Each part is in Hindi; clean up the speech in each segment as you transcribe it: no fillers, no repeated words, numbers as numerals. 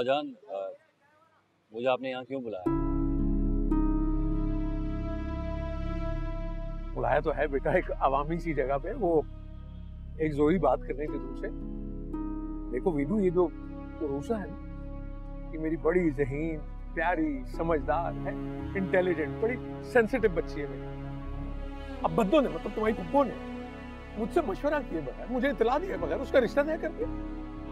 फूफा जान, मुझे आपने यहाँ क्यों बुलाया? बुलाया तो है बेटा, एक अवामी सी जगह पे, वो एक जरूरी बात करनी थी तुमसे। देखो वीदू, ये जो उरूसा है ना, ये मेरी बड़ी ज़हीन, प्यारी, समझदार है, इंटेलिजेंट, बड़ी सेंसिटिव बच्ची है मेरी। अब बंदों ने, मतलब तुम्हारी पप्पो ने मुझसे मशवरा किए बगैर, मुझे इतला दिए बगैर उसका रिश्ता तय कर दिया।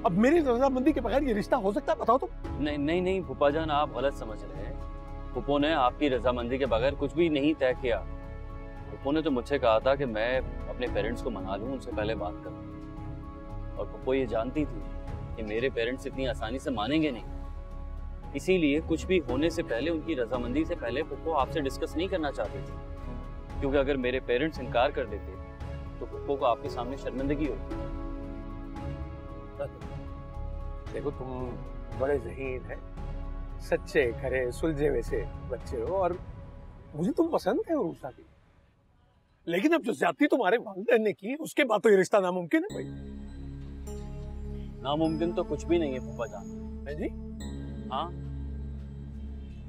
अब मेरी रजामंदी के बगैर ये रिश्ता हो सकता है? बताओ तो। नहीं नहीं नहीं फूफा जान, आप गलत समझ रहे हैं। फूफो ने आपकी रजामंदी के बगैर कुछ भी नहीं तय किया। फूफो ने तो मुझसे कहा था कि मैं अपने पेरेंट्स को मना लूं, उनसे पहले बात करूं। और फूफो ये जानती थी कि मेरे पेरेंट्स इतनी आसानी से मानेंगे नहीं, इसीलिए कुछ भी होने से पहले, उनकी रजामंदी से पहले फूफो आपसे डिस्कस नहीं करना चाहती थी। क्योंकि अगर मेरे पेरेंट्स इनकार कर देते तो फूफो को आपके सामने शर्मिंदगी होती। देखो तुम बड़े ज़हीन हैं, सच्चे खरे सुलझे हुए से बच्चे हो, और मुझे तुम पसंद है उरूसा की। लेकिन अब जो ज्यादती तुम्हारे वालिदैन ने की, उसके बाद तो ये रिश्ता नामुमकिन है भाई। नामुमकिन तो कुछ भी नहीं है फूफा जान। है जी? हाँ,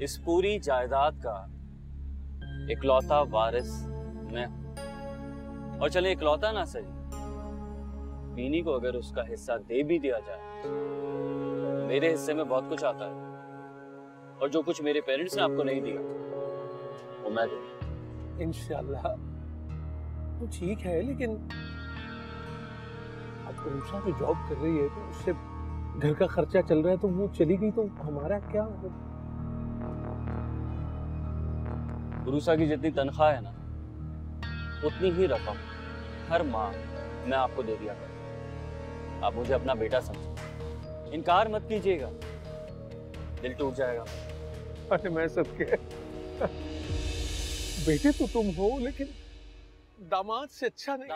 इस पूरी जायदाद का इकलौता वारिस मैं हूं। और चले इकलौता ना सही, बीनी को अगर उसका हिस्सा दे भी दिया जाए, मेरे हिस्से में बहुत कुछ आता है। और जो कुछ मेरे पेरेंट्स ने आपको नहीं दिया वो मैं दूंगा। इंशाल्लाह तो ठीक है, लेकिन अब उरूसा तो जॉब कर रही है, तो उससे घर का खर्चा चल रहा है, तो वो चली गई तो हमारा क्या? उरूसा की जितनी तनख्वाह है ना, उतनी ही रकम हर माह मैं आपको दे दिया करूं। आप मुझे अपना बेटा समझो, इनकार मत कीजिएगा, दिल टूट जाएगा। अरे मैं सबके बेटे तो तुम हो, लेकिन दामाद से अच्छा नहीं।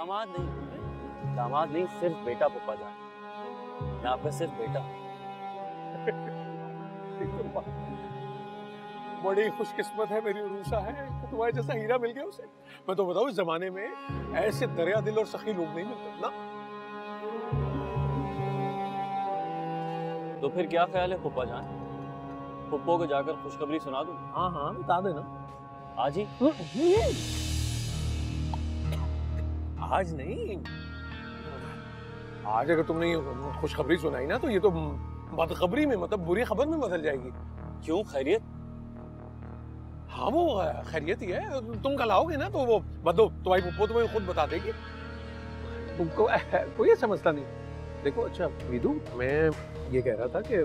दामाद नहीं, सिर्फ बेटा पप्पा जान। मैं आपका सिर्फ बेटा। बड़ी खुशकिस्मत है मेरी उरूसा है कि तुम्हारे जैसा हीरा मिल गया उसे। मैं तो बताऊं, इस जमाने में ऐसे दरिया दिल और सखी लोग नहीं मिलते ना। तो फिर क्या ख्याल है पप्पा जान, पप्पो को जाकर खुशखबरी सुना दूं? हाँ हाँ, बता देना। आज ही? आज नहीं, आज अगर तुमने ये खुशखबरी सुनाई ना, तो ये तो बदखबरी में, मतलब बुरी खबर में बदल जाएगी। क्यों, खैरियत? हाँ वो खैरियत ही है। तुम कल आओगे ना, तो वो बदो तुम्हारी पप्पो तुम्हें खुद बता देगी। तुमको कोई ये समझता नहीं। देखो अच्छा विदु, मैं ये कह रहा था कि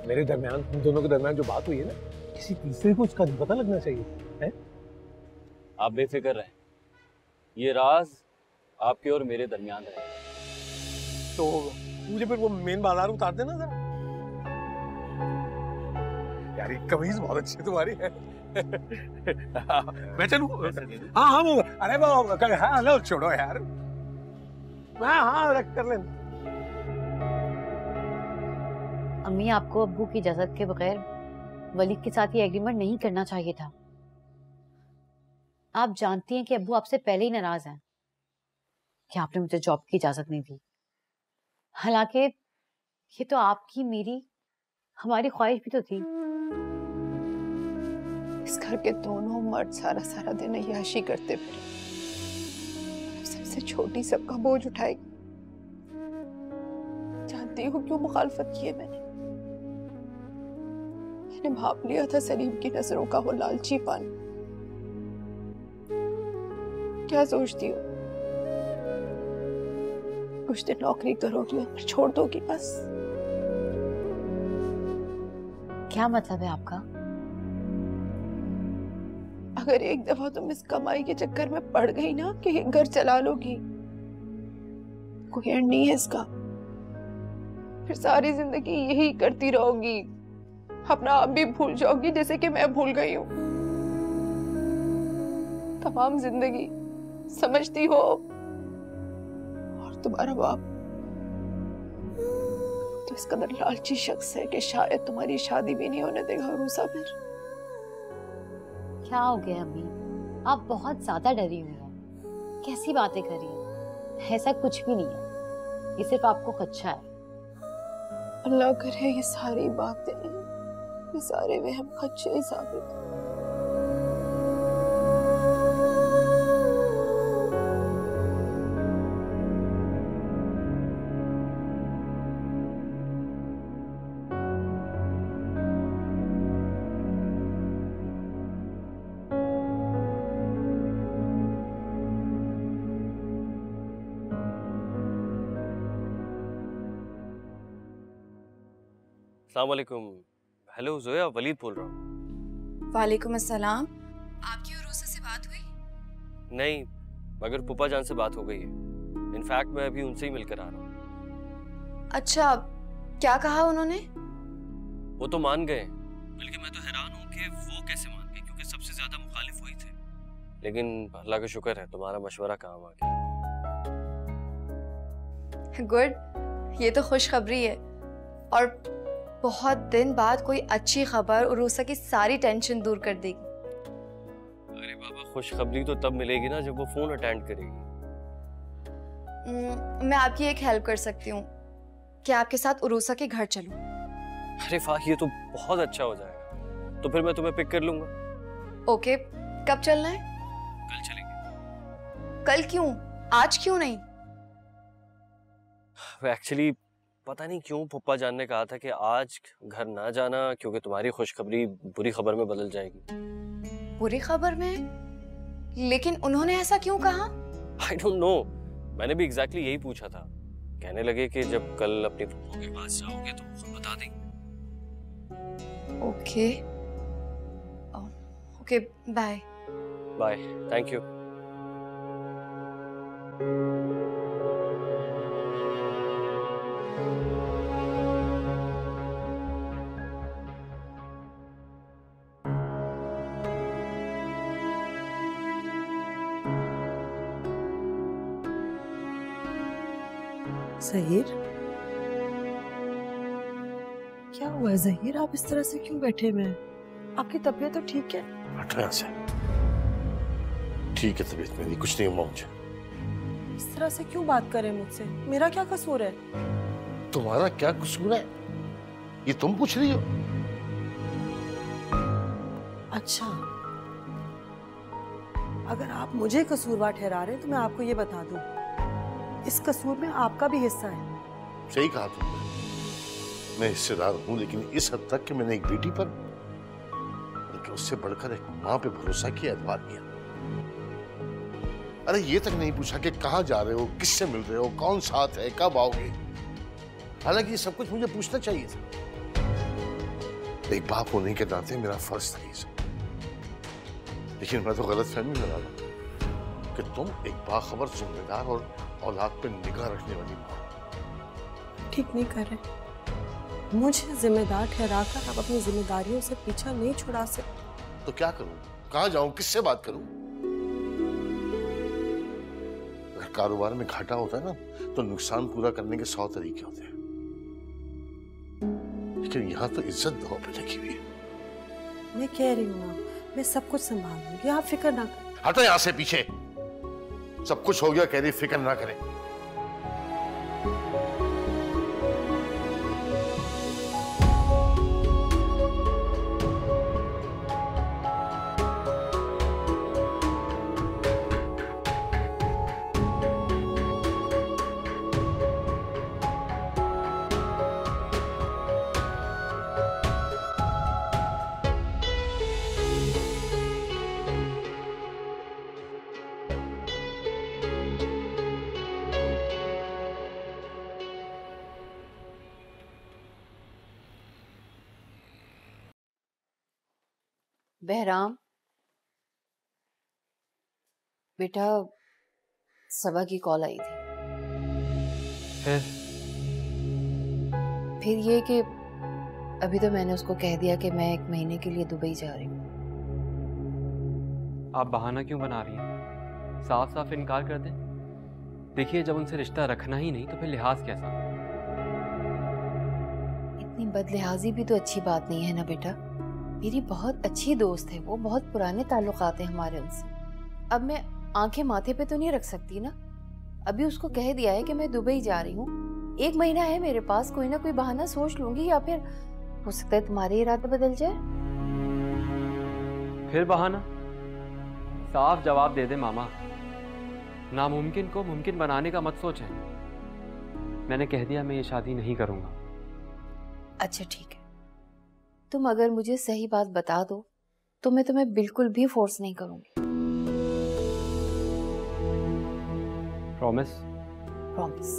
मेरे दरमियान, हम दोनों के दरमियान जो बात हुई है ना, किसी तीसरे को उसका नहीं पता लगना चाहिए है? आप बेफिक्र रहें, ये राज आपके और मेरे दरमियान रहेगा। तो मुझे फिर वो मेन बाजार उतार देना जरा। यार ये कमीज बहुत अच्छी तुम्हारी है। मैं चलूं? हाँ हाँ वो, अरे वो हाँ लो छोड़ो यार, हाँ रख कर लेना। अम्मी, आपको अब्बू की इजाजत के बगैर वली के साथ ये एग्रीमेंट नहीं करना चाहिए था। आप जानती हैं कि अब्बू आपसे पहले ही नाराज हैं कि आपने मुझे जॉब की इजाजत नहीं दी। हालांकि ये तो आपकी, मेरी, हमारी ख्वाहिश भी तो थी। इस घर के दोनों मर्द सारा सारा दिन अय्याशी करते फिरे, सबसे छोटी सबका बोझ उठाएगी। जानती हो क्यों मुखालफत की है मैंने भाप लिया था सलीम की नजरों का वो लालचीपन। क्या सोचती हो, कुछ दिन नौकरी करोगी और फिर छोड़ दोगी बस? क्या मतलब है आपका? अगर एक दफा तुम इस कमाई के चक्कर में पड़ गई ना कि घर चला लोगी, कोई एंड नहीं है इसका। फिर सारी जिंदगी यही करती रहोगी, अपना आप भी भूल जाओगी जैसे कि मैं भूल गई हूँ। तमाम जिंदगी, समझती हो? और तुम्हारा बाप तो इस कदर लालची शख्स है कि शायद तुम्हारी शादी भी नहीं होने देगा उरूसा फिर। क्या हो गया अम्मी? आप बहुत ज्यादा डरी हुई हैं। कैसी बातें कर रही हैं? ऐसा कुछ भी नहीं है, ये सिर्फ आपको खदशा है। अल्लाह करे ये सारी बातें, ये सारे वहम खच्चे साबित। अस्सलाम वालेकुम। हेलो जोया, वलीद बोल रहा हूँ। वालेकुम अस्सलाम। आपकी और रूसा से बात हुई? नहीं, मगर पुप्पा जान से बात हो गई है। इनफैक्ट मैं अभी उनसे ही मिलकर आ रहा हूँ। अच्छा, क्या कहा उन्होंने? वो तो मान गए, बल्कि मैं तो हैरान हूँ कि वो कैसे मान गए, क्योंकि सबसे ज्यादा मुखालिफ वही थे। लेकिन अल्लाह का शुक्र है तुम्हारा मशवरा काम आ गया। गुड, ये तो खुशखबरी है। और बहुत दिन बाद कोई अच्छी खबर उरूसा की सारी टेंशन दूर कर देगी। अरे बाबा, खुशखबरी तो तब मिलेगी ना जब वो फोन अटेंड करेगी। मैं आपकी एक हेल्प कर सकती हूँ, क्या आपके साथ उरूसा के घर चलूं? अरे वाह, ये तो बहुत अच्छा हो जाएगा। तो फिर मैं तुम्हें पिक कर लूंगा। ओके, कब चलना है? कल चलेंगे। कल क्यों? आज क्यों नहीं? एक्चुअली पता नहीं क्यों पुप्पा जान ने कहा था कि आज घर ना जाना, क्योंकि तुम्हारी खुशखबरी बुरी खबर में बदल जाएगी। बुरी खबर में? लेकिन उन्होंने ऐसा क्यों कहा? I don't know, मैंने भी एग्जैक्टली यही पूछा था। कहने लगे कि जब कल अपनी पुप्पो के पास जाओगे तो वो खुद बता देंगे। Okay okay, bye. Bye, thank you. Zaheer, क्या हुआ है ज़हीर? आप इस तरह से क्यों बैठे हुए हैं? आपकी तबीयत तो ठीक है? हटो यहाँ से। ठीक है तबीयत मेरी, कुछ नहीं हुआ मुझे। इस तरह से क्यों बात कर रहे हैं मुझसे? मेरा क्या कसूर है? तुम्हारा क्या कसूर है ये तुम पूछ रही हो? अच्छा, अगर आप मुझे कसूरवार ठहरा रहे हैं तो मैं आपको ये बता दूं, इस कसूर में आपका भी हिस्सा है। सही कहा तुमने, मैं हिस्सेदार हूं, लेकिन इस हद तक कि मैंने एक बेटी पर, बल्कि उससे बढ़कर एक माँ पे भरोसा किया, एतबार किया। अरे ये तक नहीं पूछा कि कहाँ जा रहे हो, किससे मिल रहे हो, कौन साथ है, कब आओगे। हालांकि ये सब कुछ मुझे पूछना चाहिए था। एक बाप होने के नाते मेरा फर्ज था ये सब। लेकिन मैं तो गलतफहमी में रहा कि तुम एक बाखबर, जिम्मेदार और औलाद पे निगाह रखने वाली माँ। ठीक नहीं कर रहे। मुझे जिम्मेदार ठहराकर आप अपनी जिम्मेदारियों से पीछा नहीं छुड़ा सकते। तो क्या करूं, कहाँ जाऊं, किससे बात करूं? अगर कारोबार में घाटा होता है ना, तो नुकसान पूरा करने के 100 तरीके होते हैं, लेकिन यहाँ तो इज्जत दांव पे लगी हुई है। मैं कह रही हूँ ना, मैं सब कुछ संभाल लूंगी, आप फिक्र ना करें। हटो यहाँ से पीछे। सब कुछ हो गया, कह रही फिक्र ना करें। बहराम बेटा, सबा की कॉल आई थी। फिर ये कि अभी तो मैंने उसको कह दिया कि मैं 1 महीने के लिए दुबई जा रही हूँ। आप बहाना क्यों बना रही हैं? साफ साफ इनकार कर दें। देखिए, जब उनसे रिश्ता रखना ही नहीं तो फिर लिहाज कैसा? इतनी बदलिहाजी भी तो अच्छी बात नहीं है ना बेटा। मेरी बहुत अच्छी दोस्त है वो, बहुत पुराने ताल्लुकात हैं हमारे उनसे। अब मैं आंखें माथे पे तो नहीं रख सकती ना। अभी उसको कह दिया है कि मैं दुबई जा रही हूँ, 1 महीना है मेरे पास, कोई ना कोई बहाना सोच लूंगी, या फिर हो सकता है तुम्हारे इरादे बदल जाए। फिर बहाना? साफ जवाब दे दे मामा। नामुमकिन को मुमकिन बनाने का मत सोचें। मैंने कह दिया मैं ये शादी नहीं करूंगा। अच्छा ठीक है, तुम अगर मुझे सही बात बता दो तो मैं तुम्हें बिल्कुल भी फोर्स नहीं करूंगी। प्रॉमिस? प्रॉमिस।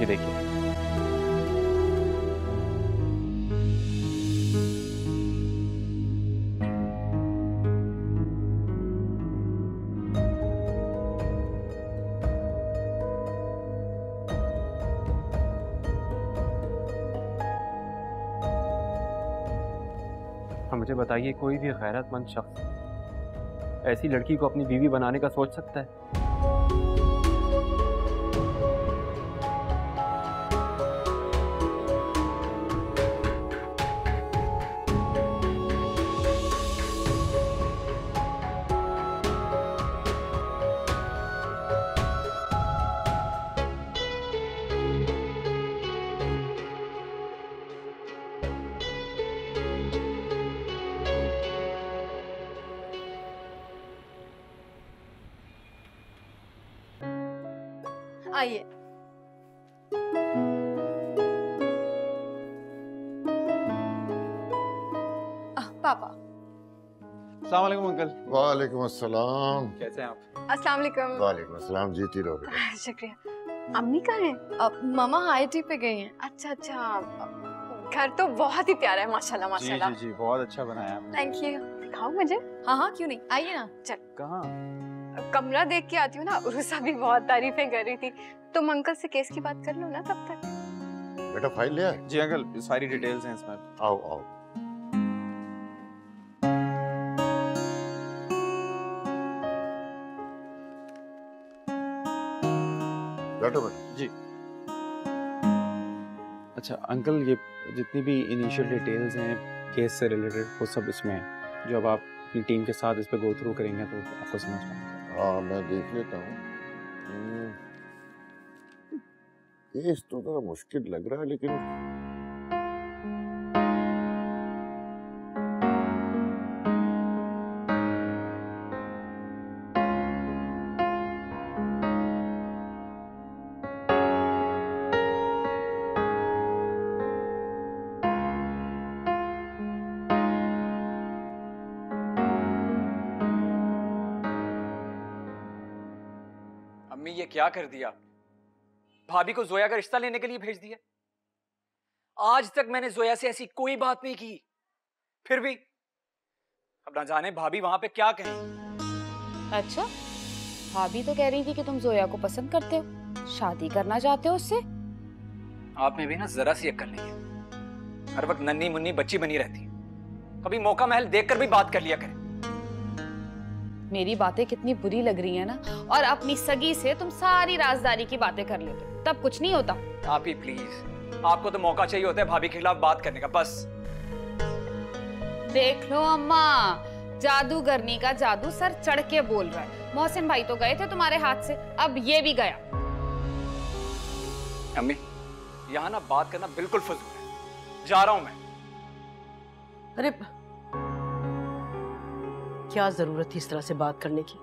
ये देखिए, मुझे बताइए, कोई भी गैरतमंद शख्स ऐसी लड़की को अपनी बीवी बनाने का सोच सकता है? आइए। पापा। अस्सलाम वालेकुम अंकल। वालेकुम अस्सलाम। कैसे हैं आप? अस्सलाम वालेकुम। वालेकुम अस्सलाम, जीती रहो बेटा। शुक्रिया। अम्मी कहाँ हैं? मामा IIT पे गई हैं। अच्छा अच्छा, घर तो बहुत ही प्यारा है माशाल्लाह माशाल्लाह। जी जी जी, बहुत अच्छा बनाया आपने। Thank you. दिखाओ मुझे। हाँ हाँ क्यों नहीं, आइए ना। चल कहाँ? कमरा देख के आती हूँ ना, उर्सा भी बहुत तारीफें कर रही थी। तुम अंकल से केस की बात कर लो ना तब तक। बेटा फाइल ले आए? जी अंकल, सारी डिटेल्स हैं इसमें। आओ आओ। बैठो बेटा। जी। अच्छा अंकल, ये जितनी भी इनिशियल डिटेल्स हैं केस से रिलेटेड वो सब इसमें है। जो अब आप अपनी टीम के साथ इस पे गो थ्रू करेंगे तो आपको समझ में आएगा। हाँ मैं देख लेता हूँ। केस तो थोड़ा मुश्किल लग रहा है, लेकिन अम्मी ये क्या कर दिया? भाभी को जोया का रिश्ता लेने के लिए भेज दिया। आज तक मैंने जोया से ऐसी कोई बात नहीं की, फिर भी अब ना जाने भाभी वहां पे क्या कहें। अच्छा, भाभी तो कह रही थी कि तुम जोया को पसंद करते हो, शादी करना चाहते हो उससे। आप में भी ना जरा सी अक्ल नहीं है, हर वक्त नन्ही मुन्नी बच्ची बनी रहती है। कभी मौका महल देखकर भी बात कर लिया करें। मेरी बातें कितनी बुरी लग रही है ना, और अपनी सगी से तुम सारी राजदारी की बातें कर लेते हो, तब कुछ नहीं होता। आप ही प्लीज, आपको तो मौका चाहिए होता है भाभी के खिलाफ बात करने का, बस। देख लो अम्मा, जादूगरनी का जादू सर चढ़ के बोल रहा है। मोहसिन भाई तो गए थे तुम्हारे हाथ से, अब ये भी गया। अम्मी यहाँ ना बात करना बिल्कुल फजूल है, जा रहा हूं मैं। अरे क्या जरूरत थी इस तरह से बात करने की?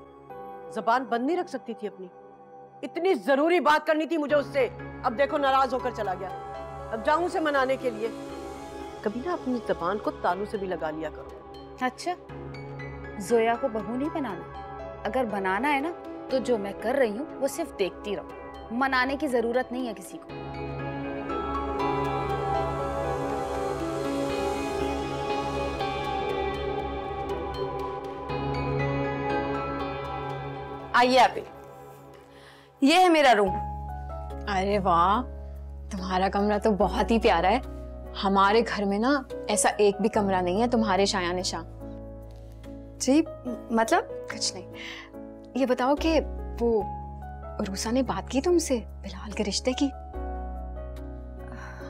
जबान बंद नहीं रख सकती थी अपनी? इतनी जरूरी बात करनी थी मुझे उससे, अब देखो नाराज होकर चला गया। अब जाऊं उसे मनाने के लिए? कभी ना अपनी जबान को तालू से भी लगा लिया करो। अच्छा, जोया को बहू नहीं बनाना? अगर बनाना है ना तो जो मैं कर रही हूँ वो सिर्फ देखती रहो, मनाने की जरूरत नहीं है किसी को। आइए आप, ये है मेरा रूम। अरे वाह, तुम्हारा कमरा तो बहुत ही प्यारा है। हमारे घर में ना ऐसा एक भी कमरा नहीं है तुम्हारे शाया निशा। जी मतलब कुछ नहीं। ये बताओ कि वो रूसा ने बात की तुमसे बिलाल के रिश्ते की?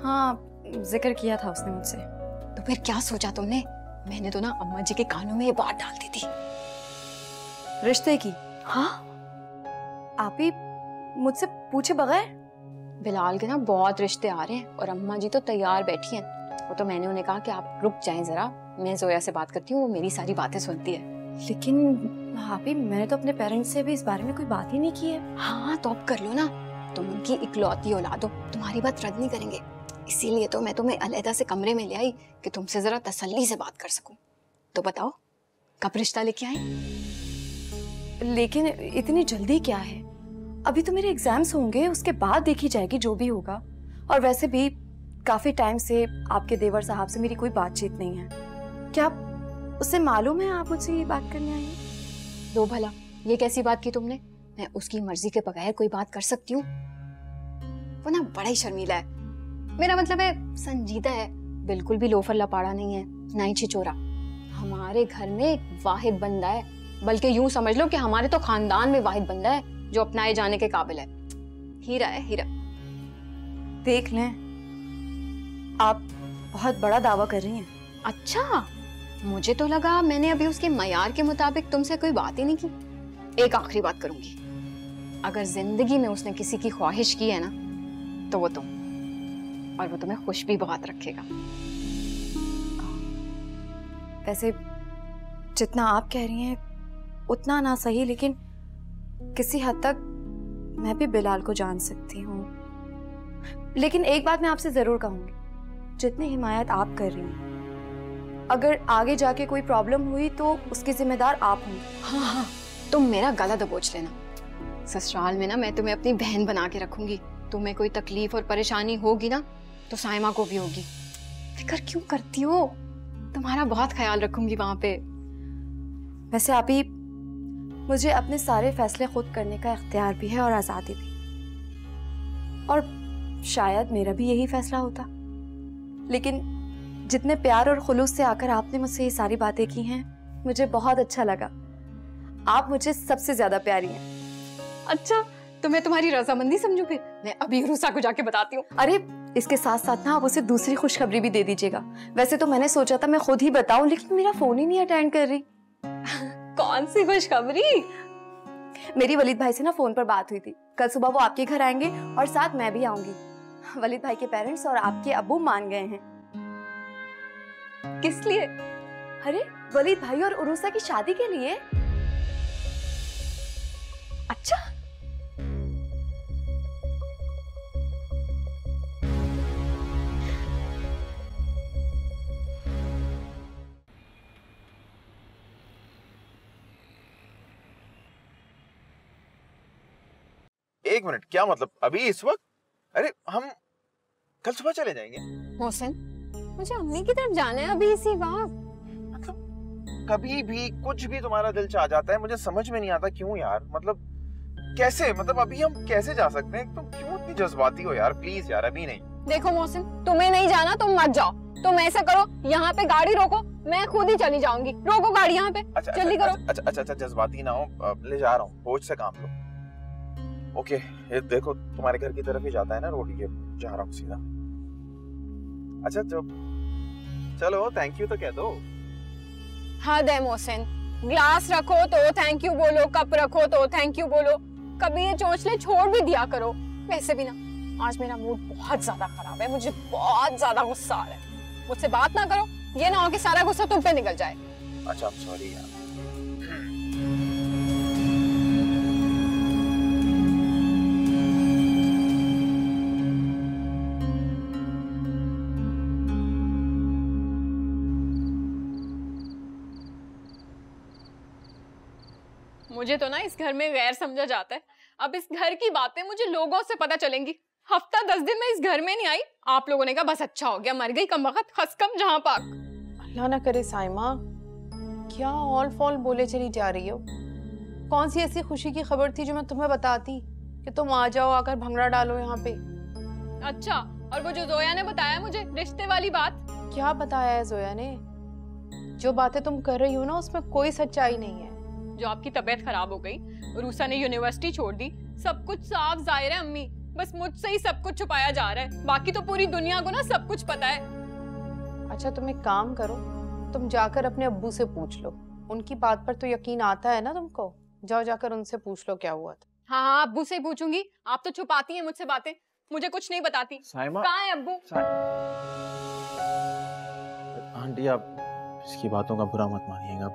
हाँ, जिक्र किया था उसने मुझसे। तो फिर क्या सोचा तुमने? मैंने तो ना अम्मा जी के कानों में ये बात डाल दी थी। रिश्ते की? हाँ। आप ही मुझसे पूछे बगैर? बिलाल के ना बहुत रिश्ते आ रहे हैं और अम्मा जी तो तैयार बैठी हैं। वो तो मैंने उन्हें कहा कि आप रुक जाएं जरा, मैं जोया से बात करती हूँ, वो मेरी सारी बातें सुनती है। लेकिन भाभी मैंने तो अपने पेरेंट्स से भी इस बारे में कोई बात ही नहीं की है। हाँ तो अब कर लो ना, तुम उनकी इकलौती औलाद हो, तुम्हारी बात रद्द नहीं करेंगे। इसीलिए तो मैं तुम्हें अलहदा से कमरे में ले आई कि तुमसे जरा तसल्ली से बात कर सकूं। तो बताओ कब रिश्ता लेके आए? लेकिन इतनी जल्दी क्या है? अभी तो मेरे एग्जाम्स होंगे, उसके बाद देखी जाएगी जो भी होगा। और वैसे भी काफी टाइम से आपके देवर साहब से मेरी कोई बातचीत नहीं है। क्या उससे मालूम है आप मुझसे ये बात करने आई हैं? दो भला, ये कैसी बात की तुमने? मैं उसकी मर्जी के बगैर कोई बात कर सकती हूँ? वो ना बड़ा ही शर्मीला है। मेरा मतलब है संजीदा है, बिल्कुल भी लोफर लपाड़ा नहीं है, ना ही छिचोरा। हमारे घर में एक वाहिद बंदा है, बल्कि यूं समझ लो कि हमारे तो खानदान में वाहिद बंदा है जो अपनाए जाने के काबिल है। हीरा है, हीरा। देख लें, आप बहुत बड़ा दावा कर रही हैं। अच्छा, मुझे तो लगा मैंने अभी उसके मयार के मुताबिक तुमसे कोई बात ही नहीं की। एक आखिरी बात करूंगी, अगर जिंदगी में उसने किसी की ख्वाहिश की है ना तो वो तुम, और वो तुम्हें खुश भी बहुत रखेगा। वैसे जितना आप कह रही हैं उतना ना सही, लेकिन किसी हद तक मैं भी बिलाल को जान सकती हूँ। लेकिन एक बात मैं आपसे जरूर कहूंगी, जितनी हिमायत आप कर रही हैं, अगर आगे जाके कोई प्रॉब्लम हुई तो उसकी जिम्मेदार आप होंगी। हाँ हाँ, तुम मेरा गला दबोच लेना। ससुराल में ना मैं तुम्हें अपनी बहन बना के रखूंगी। तुम्हें कोई तकलीफ और परेशानी होगी ना तो साइमा को भी होगी। फिक्र क्यों करती हो? तुम्हारा बहुत ख्याल रखूंगी वहां पे। वैसे आप ही, मुझे अपने सारे फैसले खुद करने का इख्तियार भी है और आज़ादी भी, और शायद मेरा भी यही फैसला होता। लेकिन जितने प्यार और खुलूस से आकर आपने मुझसे ये सारी बातें की हैं, मुझे बहुत अच्छा लगा। आप मुझे सबसे ज्यादा प्यारी हैं। अच्छा, तो मैं तुम्हारी रजामंदी समझूं? फिर मैं अभी रूसा को जाके बताती हूँ। अरे इसके साथ साथ ना आप उसे दूसरी खुशखबरी भी दे दीजिएगा। वैसे तो मैंने सोचा था मैं खुद ही बताऊं, लेकिन मेरा फोन ही नहीं अटेंड कर रही। कौन सी खुशखबरी? मेरी वलीद भाई से ना फोन पर बात हुई थी। कल सुबह वो आपके घर आएंगे और साथ मैं भी आऊंगी। वलीद भाई के पेरेंट्स और आपके अब्बू मान गए हैं। किस लिए? अरे वलीद भाई और उरूसा की शादी के लिए। अच्छा, एक मिनट, क्या मतलब अभी इस वक्त? अरे हम कल सुबह चले जाएंगे। मोहसिन, मुझे अम्मी की तरफ जाना है अभी इसी वक्त। मतलब कभी भी कुछ भी तुम्हारा दिल चाह जाता है, मुझे समझ में नहीं आता क्यों यार। मतलब कैसे, मतलब अभी हम कैसे जा सकते हैं? तुम क्यों इतनी जज्बाती हो यार? प्लीज यार, अभी नहीं। देखो मोहसिन, तुम्हें नहीं जाना तुम मत जाओ। तुम ऐसा करो, यहाँ पे गाड़ी रोको, मैं खुद ही चली जाऊंगी। रोको गाड़ी यहाँ पे। अच्छा, जल्दी करो। अच्छा, जज्बाती ना हो, ले जा रहा हूँ, होश से काम लो। ओके, ये देखो तुम्हारे घर की तरफ ही जाता है ना रोड, ये जा रहा हूँ सीधा। अच्छा चलो थैंक यू तो कह दो। हद है मोहसिन, ग्लास रखो तो थैंक यू बोलो, कप रखो तो थैंक यू बोलो। कभी ये चोंचले छोड़ भी दिया करो। वैसे भी ना आज मेरा मूड बहुत ज्यादा खराब है, मुझे बहुत ज्यादा गुस्सा आ रहा है। मुझसे बात ना करो, ये ना हो कि सारा गुस्सा तुम पे निकल जाए। अच्छा सॉरी यार। मुझे तो ना इस घर में गैर समझा जाता है। अब इस घर की बातें मुझे लोगों से पता चलेंगी। हफ्ता 10 दिन में इस घर में नहीं आई, आप लोगों ने कहा बस अच्छा हो गया, मर गई कमबख्त, खसकम जहां पाक। अल्लाह ना करे साइमा, क्या ऑल फॉल बोले चली जा रही हो? कौन सी ऐसी खुशी की खबर थी जो मैं तुम्हें बताती कि तुम आ जाओ, आकर भंगड़ा डालो यहाँ पे? अच्छा, और वो जो जोया ने बताया मुझे रिश्ते वाली बात? क्या बताया है जोया ने? जो बातें तुम कर रही हो ना उसमें कोई सच्चाई नहीं है। जो आपकी तबीयत खराब हो गई, रूसा ने यूनिवर्सिटी छोड़ दी, सब कुछ साफ जाहिर है अम्मी। बस मुझसे ही सब कुछ छुपाया जा रहा है, बाकी तो पूरी दुनिया को ना सब कुछ पता है। अच्छा तुम एक काम करो, तुम जाकर अपने अब्बू से पूछ लो, उनकी बात पर तो यकीन आता है ना तुमको। जाओ जाकर उनसे पूछ लो क्या हुआ था। हाँ हाँ अब्बू से ही पूछूंगी, आप तो छुपाती हैं मुझसे बातें, मुझे कुछ नहीं बताती। कहाँ है अब्बू? आंटी आप इसकी बातों का बुरा मत मानिएगा,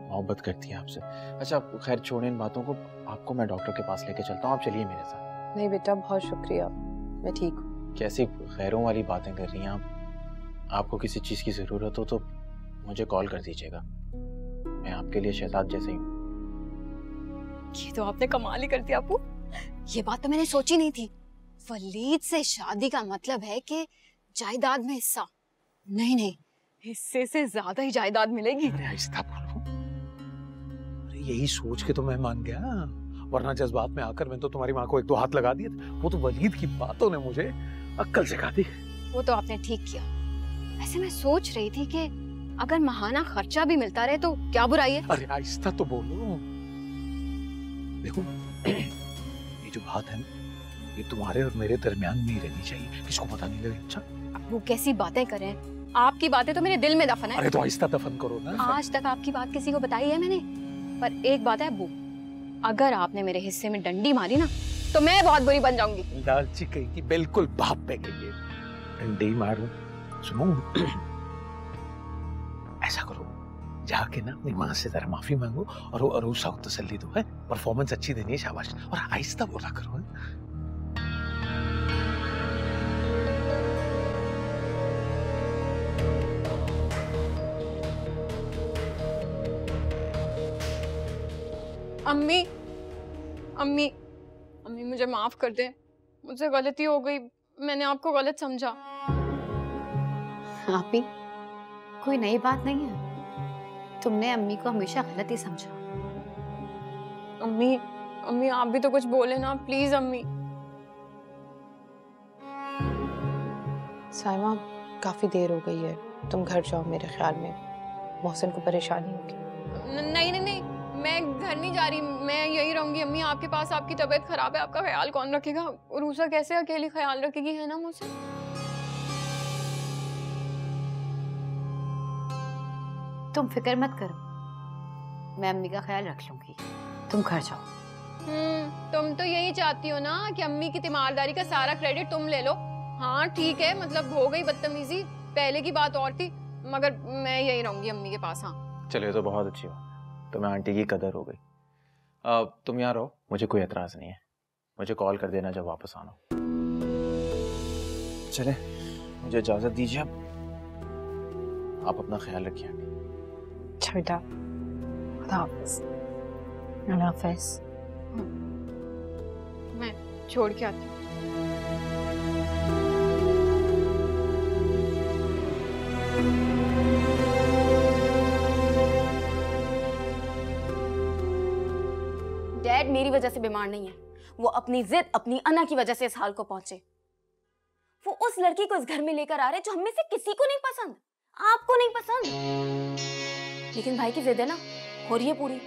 मोहब्बत करती है आपसे। अच्छा खैर छोड़ें इन बातों को, आपको मैं डॉक्टर के पास लेके चलता हूँ, आप चलिए मेरे साथ। नहीं बेटा बहुत शुक्रिया, मैं ठीक हूँ। कैसी खैरों वाली बातें कर रही हैं आप? आपको किसी चीज की जरूरत हो तो मुझे कॉल कर दीजिएगा, मैं आपके लिए शहजाद जैसे ही हूँ। ये तो आपने कमाल ही कर दिया अब्बू, ये बात तो मैंने सोची नहीं थी। वलीद से शादी का मतलब है कि जायदाद में हिस्सा। नहीं नहीं, हिस्से से ज्यादा ही जायदाद मिलेगी। अरे आहिस्ता बोलो, अरे यही सोच के तो मैं मान गया, वरना जज्बात में आकर मैं तो तुम्हारी माँ को एक दो हाथ लगा दिए थे। वो तो वलीद की बातों ने मुझे अक्ल सिखा दी। वो तो आपने ठीक किया। वैसे मैं सोच रही थी कि अगर माहाना खर्चा भी मिलता रहे तो क्या बुराई है। अरे आहिस्ता तो बोलो। देखो ये जो बात है ना, ये तुम्हारे और मेरे दरमियान में ही रहनी चाहिए, किसको पता नहीं लगे। अच्छा वो कैसी बातें करें, आपकी बातें तो मेरे दिल में दफन है। अरे तो आहिस्ता दफन करो ना। आज तक आपकी बात किसी को बताई है मैंने, पर एक बात है अब्बू, अगर आपने मेरे हिस्से में डंडी मारी ना तो मैं बहुत बुरी बन जाऊंगी। लालची कहीं की, बिल्कुल बाप पे गई है। डंडी मारूं? सुनो ऐसा करो, जाके ना अपनी माँ से जरा माफी मांगो और वो अरूसा को तसल्ली दो, है परफॉर्मेंस अच्छी देनी है, शाबाश। और आहिस्ता बोला करो, है? अम्मी अम्मी अम्मी मुझे माफ कर दे, मुझसे गलती हो गई, मैंने आपको गलत समझा। आप ही कोई नई बात नहीं है, तुमने अम्मी को हमेशा गलत ही समझा। अम्मी अम्मी आप भी तो कुछ बोले ना प्लीज। अम्मी साइमा काफी देर हो गई है, तुम घर जाओ, मेरे ख्याल में मोहसिन को परेशानी होगी। नहीं नहीं नहीं, मैं घर नहीं जा रही, मैं यही रहूंगी। अम्मी आपके पास, आपकी तबीयत खराब है, आपका ख्याल कौन रखेगा? रूसा कैसे अकेली ख्याल रखेगी, है ना मुझसे? तुम फिक्र मत करो, मैं अम्मी का ख्याल रख लूंगी, तुम घर जाओ। तुम तो यही चाहती हो ना कि अम्मी की तीमारदारी का सारा क्रेडिट तुम ले लो। हाँ ठीक है, मतलब हो गई बदतमीजी, पहले की बात और थी, मगर मैं यही रहूंगी अम्मी के पास। हाँ चलिए तो बहुत अच्छी बात, तो मैं आंटी की कदर हो गई। तुम यहाँ रहो, मुझे कोई एतराज नहीं है, मुझे कॉल कर देना जब वापस आना। चले मुझे इजाजत दीजिए, आप अपना ख्याल रखिए आंटी। अच्छा बेटा, खुदा हाफिज। अल्लाह हाफिज। मैं छोड़ के आती हूँ। डैड मेरी वजह से बीमार नहीं है, वो अपनी जिद, अपनी अना की वजह से इस हाल को पहुंचे। वो उस लड़की को इस घर में लेकर आ रहे जो हम में से किसी को नहीं पसंद, आपको नहीं पसंद, लेकिन भाई की जिद है ना, हो रही है पूरी।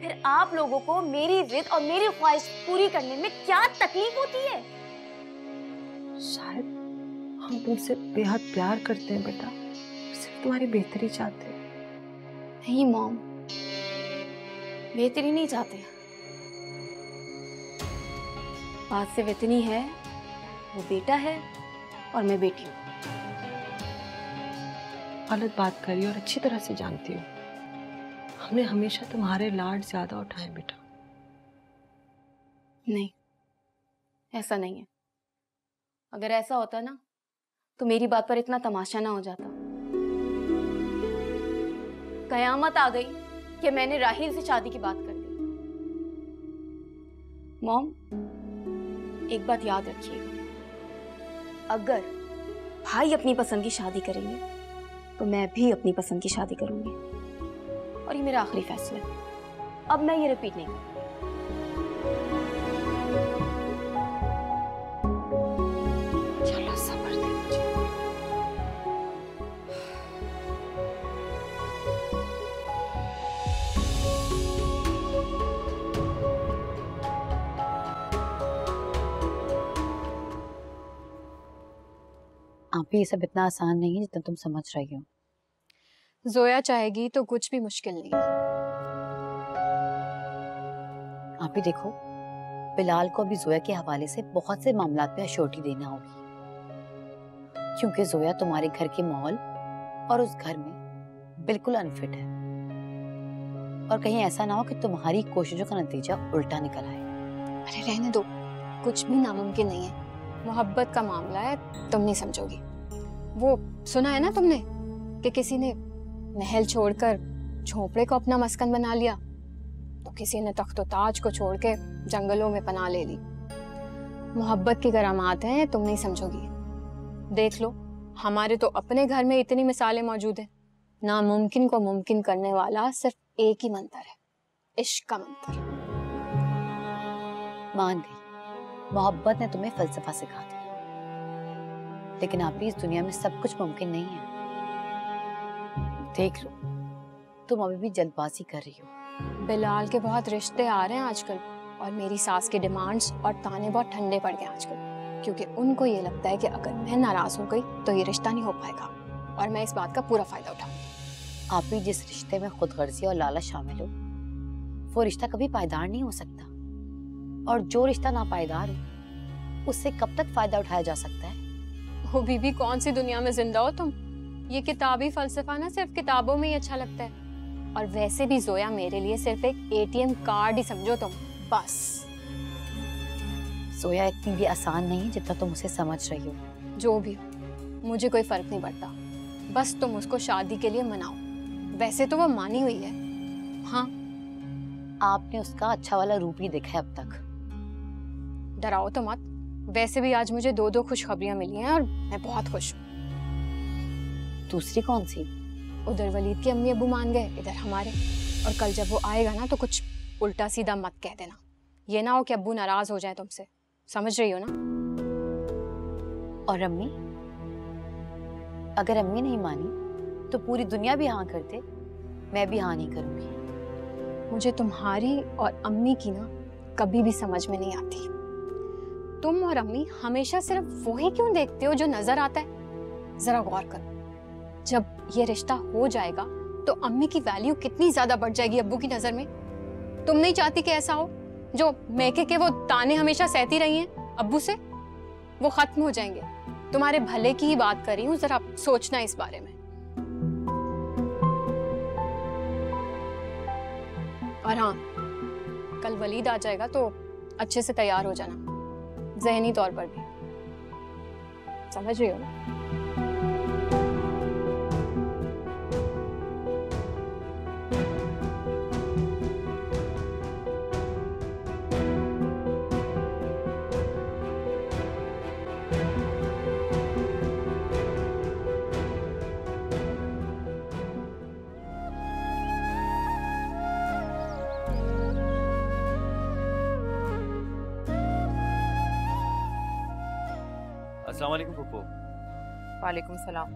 फिर आप लोगों को मेरी जिद और मेरी ख्वाहिश पूरी करने में क्या तकलीफ होती है? शायद हम तुमसे बेहद प्यार करते हैं बेटा, सिर्फ तुम्हारी बेहतरी चाहते हैं। नहीं मॉम, बेहतरी नहीं चाहते, बात सिर्फ इतनी है, वो बेटा है और मैं बेटी हूँ। गलत बात करी और अच्छी तरह से जानती हूँ, हमने हमेशा तुम्हारे लाड ज्यादा उठाए बेटा। नहीं, ऐसा नहीं है। अगर ऐसा होता ना तो मेरी बात पर इतना तमाशा ना हो जाता। कयामत आ गई कि मैंने राहिल से शादी की बात कर दी। मॉम, एक बात याद रखिएगा, अगर भाई अपनी पसंद की शादी करेंगे तो मैं भी अपनी पसंद की शादी करूंगी, और ये मेरा आखिरी फैसला है। अब मैं ये रिपीट नहीं करूंगी। चलो सब्र दे मुझे। आप भी ये सब इतना आसान नहीं है जितना तुम समझ रही हो। जोया चाहेगी तो कुछ भी मुश्किल नहीं है। आप ही देखो, बिलाल को अभी जोया के हवाले से बहुत से मामलात में अश्योरिटी देना होगी, क्योंकि जोया तुम्हारे घर के माहौल और उस घर में बिल्कुल अनफिट है, और कहीं ऐसा ना हो कि तुम्हारी कोशिशों का नतीजा उल्टा निकल आए। अरे रहने दो, कुछ भी नामुमकिन नहीं है। मोहब्बत का मामला है, तुम नहीं समझोगी। वो सुना है ना तुमने कि किसी ने महल छोड़कर झोपड़े को अपना मस्कन बना लिया, तो किसी ने तख्तो ताज को छोड़ के जंगलों में पनाह ले ली। मोहब्बत की करामात हैं, तुम नहीं समझोगी। देख लो, हमारे तो अपने घर में इतनी मिसालें मौजूद हैं। नामुमकिन को मुमकिन करने वाला सिर्फ एक ही मंत्र है, इश्क का मंत्र। मान गई, मोहब्बत ने तुम्हें फलसफा सिखा दिया, लेकिन आप भी इस दुनिया में सब कुछ मुमकिन नहीं है। देख लो, तुम अभी भी जल्दबाजी कर रही हो। बिलाल के बहुत रिश्ते आ रहे हैं आजकल, और मेरी सास के डिमांड्स और ताने बहुत ठंडे पड़ गए आजकल, क्योंकि उनको ये लगता है कि अगर मैं नाराज हो गई तो ये रिश्ता नहीं हो पाएगा, और मैं इस बात का पूरा फायदा उठाऊंगी। आप भी जिस रिश्ते में खुदगर्जी और लालच शामिल हो, वो रिश्ता कभी पायदार नहीं हो सकता, और जो रिश्ता नापायदार हो उससे कब तक फायदा उठाया जा सकता है? वो बीबी, कौन सी दुनिया में जिंदा हो तुम? ये किताबी फलसफा ना सिर्फ किताबों में ही अच्छा लगता है, और वैसे भी जोया मेरे लिए सिर्फ एक ATM कार्ड ही समझो तुम, बस। जोया इतनी भी आसान नहीं जितना तुम उसे समझ रही हो। जो भी हो, मुझे कोई फर्क नहीं पड़ता, बस तुम उसको शादी के लिए मनाओ। वैसे तो वो मानी हुई है। हाँ, आपने उसका अच्छा वाला रूप ही देखा है अब तक। डराओ तो मत। वैसे भी आज मुझे 2 खुशखबरियां मिली हैं और मैं बहुत खुश हूँ। दूसरी कौन सी? उधर वलीद के अम्मी अब्बू मान गए, इधर हमारे। और कल जब वो आएगा ना तो कुछ उल्टा सीधा मत कह देना, ये ना हो कि अब्बू नाराज हो जाए तुमसे। समझ रही हो ना? और अम्मी? अगर अम्मी नहीं मानी तो पूरी दुनिया भी हाँ कर दे, मैं भी हाँ नहीं करूंगी। मुझे तुम्हारी और अम्मी की ना कभी भी समझ में नहीं आती। तुम और अम्मी हमेशा सिर्फ वो ही क्यों देखते हो जो नजर आता है? जरा गौर करो, जब ये रिश्ता हो जाएगा तो अम्मी की वैल्यू कितनी ज्यादा बढ़ जाएगी अब्बू की नजर में। तुम नहीं चाहती कि ऐसा हो? जो मैके के वो ताने हमेशा सहती रही हैं अब्बू से, वो खत्म हो जाएंगे। तुम्हारे भले की ही बात कर रही हूँ, जरा सोचना इस बारे में। और हाँ, कल वलीद आ जाएगा तो अच्छे से तैयार हो जाना, ज़हनी तौर पर भी। समझ रही हो ना? अस्सलाम वालेकुम पुप्पो। वालेकुम सलाम।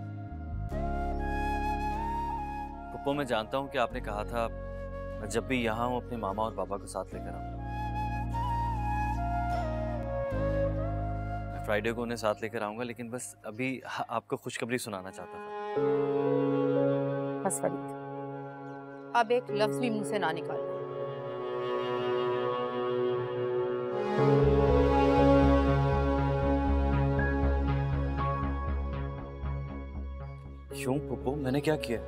पुप्पो, मैं जानता हूँ कि आपने कहा था मैं जब भी यहाँ हूँ अपने मामा और पापा को साथ लेकर आऊँ। मैं फ्राइडे को उन्हें साथ लेकर आऊँगा, लेकिन बस अभी आपको खुशखबरी सुनाना चाहता था। बस वलीद, अब एक लफ्ज भी मुंह से ना निकालना। क्यों पुप्पो, मैंने क्या किया?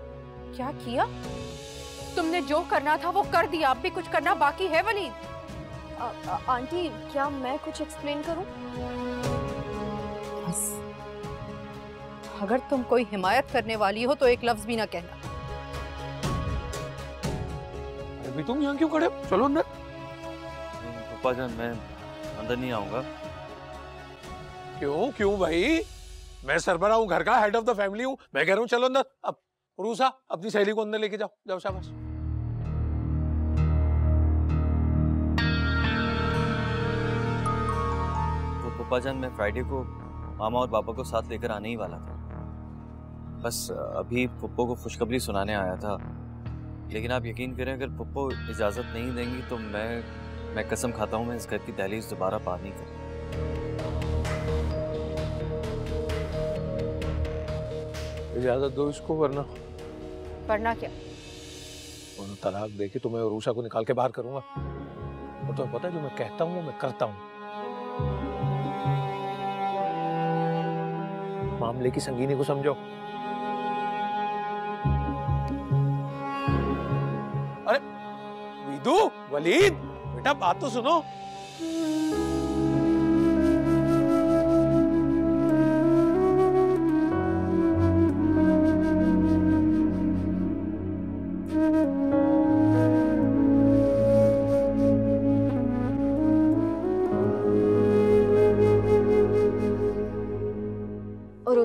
क्या किया? तुमने जो करना था वो कर दिया, अब भी कुछ करना बाकी है वलीद। आंटी, क्या मैं कुछ एक्सप्लेन करूं? बस, अगर तुम कोई हिमायत करने वाली हो तो एक लफ्ज भी ना कहना। अभी तुम यहाँ क्यों खड़े हो? चलो अंदर। पापा जान, मैं अंदर नहीं आऊंगा। क्यों क्यों भाई? मैं सरबरा हूँ, घर का हेड ऑफ द फैमिली हूँ, मैं कह रहा हूँ चलो अंदर। अब रूसा, अपनी सहेली को अंदर लेके जाओ, जाओ शाबाश। तो पापा जान, मैं फ्राइडे को मामा और पापा को साथ लेकर आने ही वाला था। बस अभी पुप्पो को खुशखबरी सुनाने आया था, लेकिन आप यकीन करें अगर पुप्पो इजाजत नहीं देंगी तो मैं कसम खाता हूँ मैं इस घर की दहलीज दोबारा पार नहीं करूँगा। इजाजत दो इसको, वरना वरना क्या? उन्हें तलाक दे के तुम्हें और उषा को निकाल के बाहर करूंगा। और तुम्हें पता है जो मैं कहता हूँ मैं करता हूँ। मामले की संगीनी को समझो। अरे विदु, वलीद, बेटा बात तो सुनो।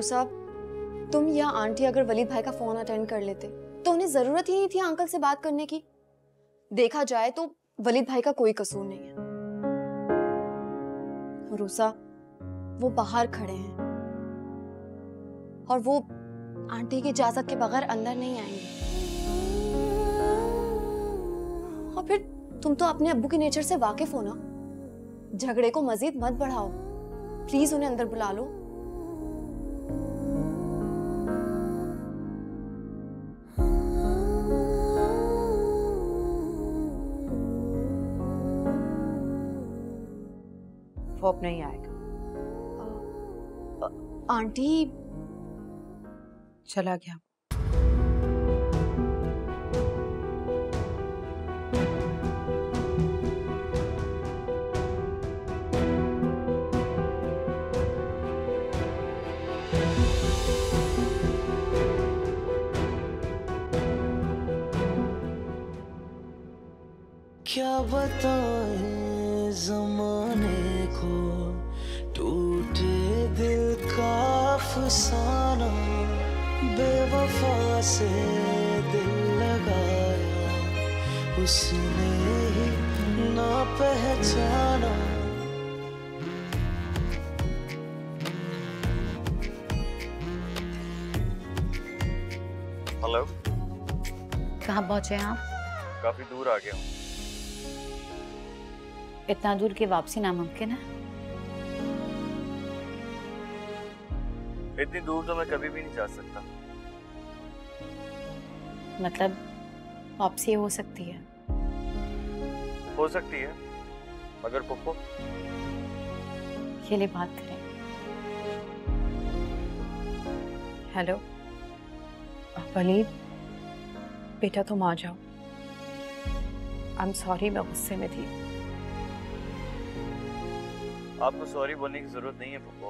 साहब, तुम या आंटी अगर वलीद भाई का फोन अटेंड कर लेते तो उन्हें जरूरत ही नहीं थी अंकल से बात करने की। देखा जाए तो वलीद भाई का कोई कसूर नहीं है। रूसा, वो बाहर खड़े हैं और वो आंटी की इजाजत के बगैर अंदर नहीं आएंगे। और फिर तुम तो अपने अब्बू के नेचर से वाकिफ हो ना। झगड़े को मजीद मत बढ़ाओ, प्लीज उन्हें अंदर बुला लो। वो अब नहीं आएगा। आंटी चला गया। क्या बताएं ज़माने को, टूटे दिल का अफसाना, बेवफा से दिल लगाया उसने ही ना पहचाना। हेलो, कहाँ पहुंचे हैं आप? काफी दूर आ गया हूँ। इतना दूर की वापसी नामुमकिन है। इतनी दूर तो मैं कभी भी नहीं जा सकता। मतलब वापसी हो सकती है? हो सकती है, मगर पप्पू ये लिए बात करें। हेलो वलीद, बेटा तुम आ जाओ। आई एम सॉरी, मैं गुस्से में थी। आपको सॉरी बोलने की जरूरत नहीं है पप्पू।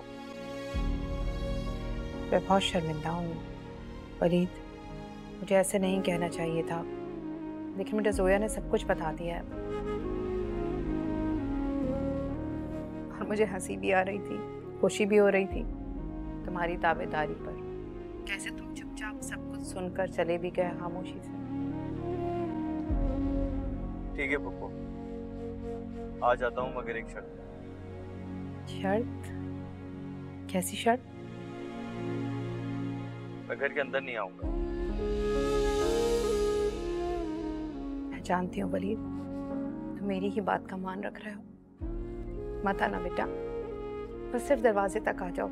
मैं बहुत शर्मिंदा हूँ वलीद, मुझे ऐसे नहीं कहना चाहिए था, लेकिन मुझे जोया ने सब कुछ बता दिया है और मुझे हंसी भी आ रही थी, खुशी भी हो रही थी तुम्हारी ताबेदारी पर। कैसे तुम चुपचाप सब कुछ सुनकर चले भी गए खामोशी से। ठीक है पप्पू, आ जाता हूँ, मगर एक शर्त। शर्त? कैसी शर्त? मैं घर के अंदर नहीं आऊंगा। मैं जानती हूँ वलीद, तुम मेरी ही बात का मान रख रहे हो। मत आना बेटा, बस सिर्फ दरवाजे तक आ जाओ,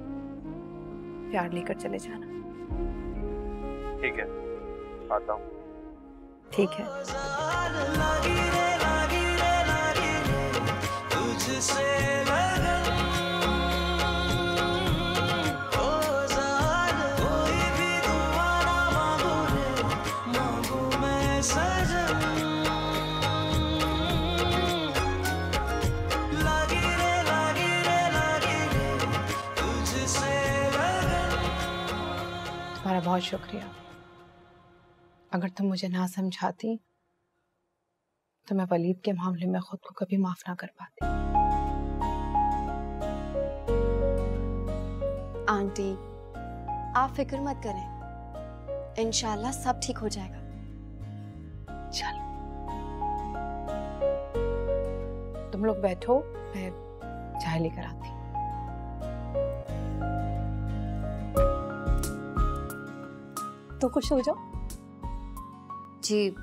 प्यार लेकर चले जाना। ठीक है, आता हूँ। ठीक है। तुम्हारा बहुत शुक्रिया। अगर तुम मुझे ना समझाती तो मैं वलीद के मामले में खुद को कभी माफ ना कर पाती। आंटी, आप फिक्र मत करें, इंशाल्लाह सब ठीक हो जाएगा। चलो तुम लोग बैठो, मैं चाय लेकर आती हूँ। तो खुश हो जाओ। जी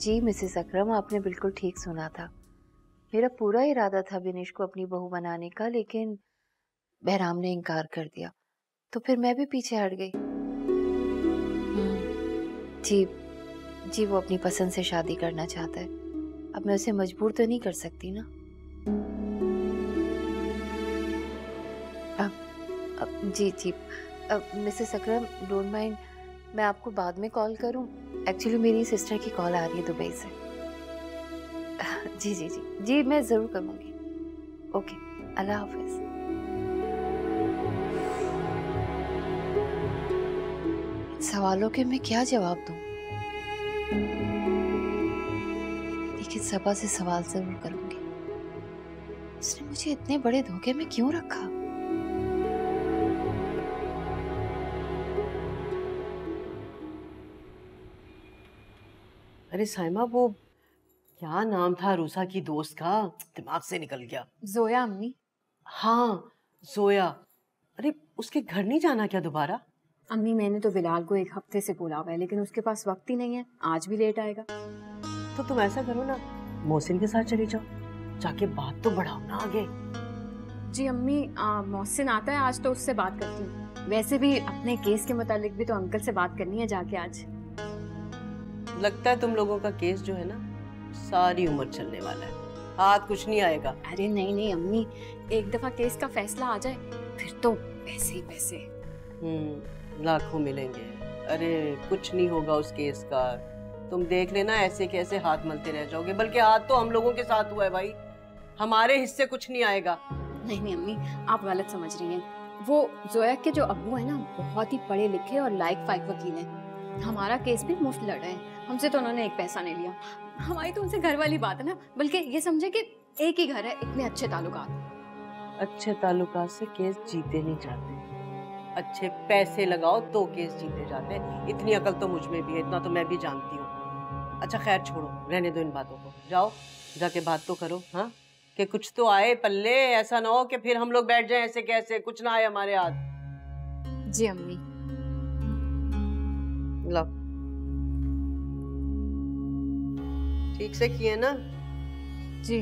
जी मिसेस अकरम, आपने बिल्कुल ठीक सुना था। मेरा पूरा इरादा था बिनिश को अपनी बहू बनाने का, लेकिन बहराम ने इनकार कर दिया, तो फिर मैं भी पीछे हट गई। जी जी, वो अपनी पसंद से शादी करना चाहता है। अब मैं उसे मजबूर तो नहीं कर सकती ना। अब जी जी, मिसेस अकरम डोंट माइंड, मैं आपको बाद में कॉल करूं? एक्चुअली मेरी सिस्टर की कॉल आ रही है दुबई से। जी जी जी जी, मैं ज़रूर करूँगी। ओके, अल्लाह हाफिज़। सवालों के मैं क्या जवाब दूं? लेकिन सबा से सवाल जरूर करूंगी। उसने मुझे इतने बड़े धोखे में क्यों रखा? अरे साइमा, वो क्या नाम था रूसा की दोस्त का, दिमाग से निकल गया। जोया अम्मी। हाँ जोया। अरे उसके घर नहीं जाना क्या दोबारा? अम्मी मैंने तो बिलाल को 1 हफ्ते से बोला हुआ है, लेकिन उसके पास वक्त ही नहीं है। आज भी लेट आएगा। तो तुम ऐसा करो ना, मोहसिन के साथ चले जाओ, जाके बात तो बढ़ाओ ना आगे। जी अम्मी, मोहसिन आता है आज तो उससे बात करती हूँ। वैसे भी अपने केस के मुतालिक भी तो अंकल से बात करनी है जाके आज। लगता है तुम लोगों का केस जो है ना सारी उम्र चलने वाला है, हाथ कुछ नहीं आएगा। अरे नहीं नहीं अम्मी, एक दफा केस का फैसला आ जाए फिर तो पैसे ही पैसे। लाखों मिलेंगे। अरे कुछ नहीं होगा उस केस का, तुम देख लेना, ऐसे कैसे हाथ मलते रह जाओगे। बल्कि हाथ तो हम लोगों के साथ हुआ है भाई, हमारे हिस्से कुछ नहीं आएगा। नहीं नहीं अम्मी, आप गलत समझ रही हैं। वो जोया के जो अब्बू है ना, बहुत ही पढ़े लिखे और लायक फाइक वकील हैं। हमारा केस भी मुफ्त लड़ा है, हमसे तो उन्होंने 1 पैसा नहीं लिया। हमारी तो उनसे घर वाली बात है ना, बल्कि ये समझे कि एक ही घर है, इतने अच्छे ताल्लुकात। अच्छे ताल्लुकात से केस जीते नहीं जाते, अच्छे पैसे लगाओ तो केस जीते जाते। इतनी अकल तो मुझ में भी है, इतना तो मैं भी जानती हूँ। अच्छा खैर छोड़ो, रहने दो इन बातों को, जाओ जाके बात तो करो। हाँ, कि कुछ तो आए पल्ले, ऐसा ना हो कि फिर हम लोग बैठ जाएं ऐसे कैसे, कुछ ना आए हमारे हाथ। जी अम्मी। लो, ठीक से किए ना? जी।